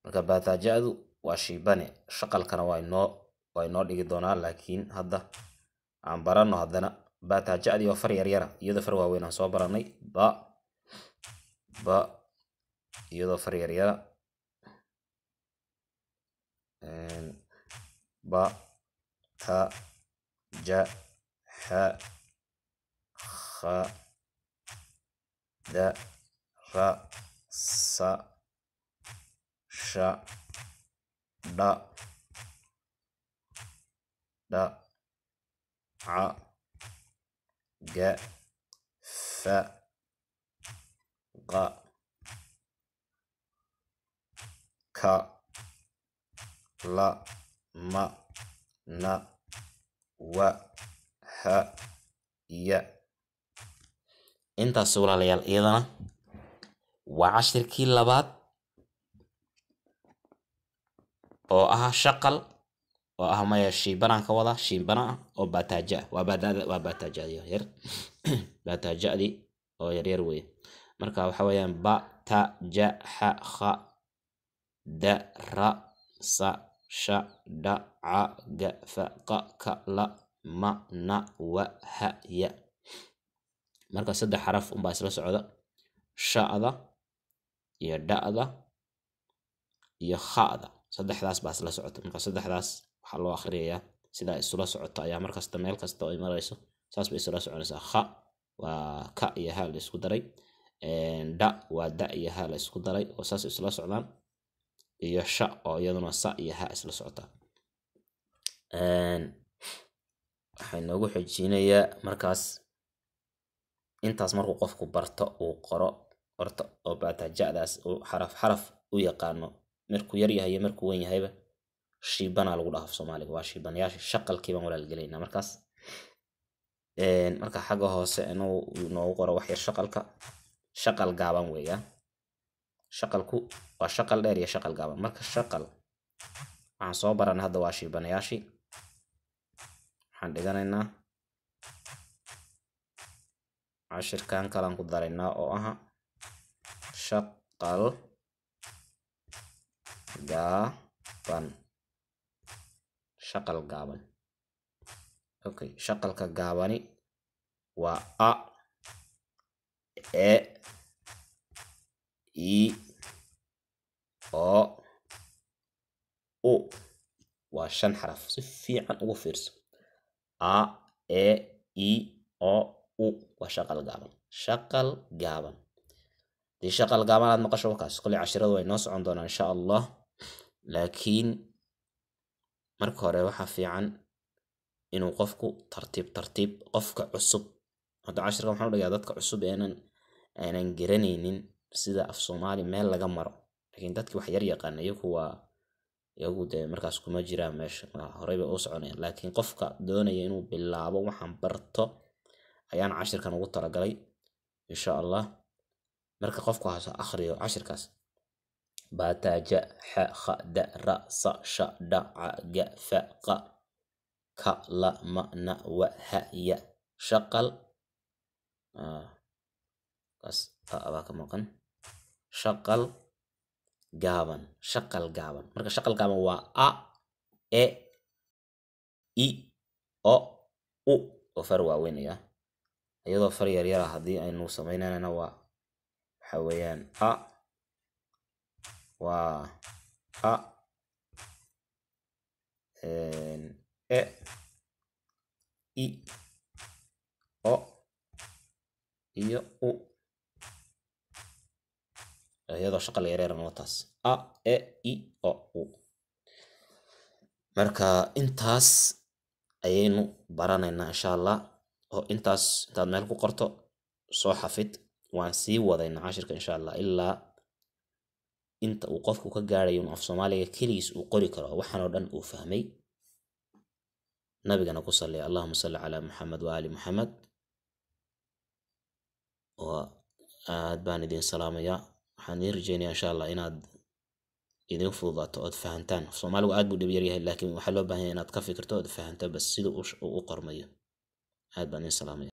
marka baataajadu waa shiibane shaqalkana waa inoo dhigi doonaa laakiin hadda aan barano haddana baataajadii oo far yar yara iyadoo far waaweyn aan soo baranay ba iyadoo far yar yara ba ta ja ha kha da ra sa sha da ca ga fa qa ka la ma na wa ha ya intaas walaalayaal iyadana waa cashirkii labaad oo ah shaqal oo ah maya shiibanaan ka wada shiibana oo baataaja waa baataajadi yar baataajadi oo yar yar weeye marka waxa weeyaan ba ta ja ha kha da ra sa sha da ca ga fa qa ka la ma na wa ha ya marka saddex xaraf unbaa isla socda sha'da iyo da'da iyo kha'da saddexdaas baa isla socota marka saddexdaas waxaa loo akhriyayaa sidaa isula socota ayaa markasta meel kasta oo ay marayso saas bay isula soconaysaa kha waa ka iyo ha la isku daray da waa da iyo ha la isku daray oo saas isla socdaan iyo sha oo iyaduna sa iyo ha isla socota waxay noogu xijinayaa markaas intaas markuu qofku barto uu qoro horta oo baataajadaas uu xaraf u yaqaano markuu yar yahay iyo markuu weyn yahayba shiibana lagu dhaaf Soomaaliga waa shiibanayaasha shaqalkii baan walaal galeynaa markaas marka xagga hoose inuu qoro wax yar shaqal gaaban weeyaa shaqalku waa shaqal dheer iyo shaqal gaaban marka shaqal waxaan soo baranay hadda waa shiibanayaashii waxaan dhiganaynaa cashirkan kalan ku daraynaa oo aha shaqal gaaban okay shaqalka gaabani waa a e i o u waa 5 xaraf si fiican ugu fiirso a e i o u waa shaqal gaaban dii shaqal gaaban aad maqasho wakaas kulli cashiradu way noo socon doonaan insha Allah laakiin marka hore waxa fiican inuu qofku tartiib qofka cusub hadda cashirka waxaan u dhigaa dadka cusub aanan garanaynin sida af Soomaali meel laga maro laakiin dadkii wax yar yaqaan iyagu de markaas kuma jiraan meesha horeyba u soconayaan laakiin qofka doonaya inuu bilaabo waxaan barto ayaan cashirkan ugu talagalay insha Allah marka qofku ha akhriyo cashirkaas baataaja ha kha da ra sa sha da ca ga fa qa ka la ma na wa ha ya shaqal bas aba ka maqan shaqal gaaban marka shaqal gaaban waa a e i o u oo far waaweynaya iyadoo far yar yar haddii aynu samaynayna waxa weeyaan a waa a e i o iyo u iyadoo shaqal yar yar nootaas a e i o u marka intaas ayaynu baranaynaa insha Allah oo intaas intaad meel ku qorto soo xafid waan sii wadaynaa cashirka insha Allah ilaa inta uu qofku ka gaarayo af Soomaaliga kaliis uu qori karo waxaan oo dhan uu fahmay nabigana ku salli Allahumma salli ala Muhammad wa ali Muhammad wa aad baan idin salaamayaa waxaan rajeynayaa insha Allah inaad idin fududaato oo fahantaan Soomaaligu aad buu dhib yar yahay laakiin waxa loo baahan yahay inaad ka fikirto oo fahanto bas sida uu qormayo aad baan idin salaamayaa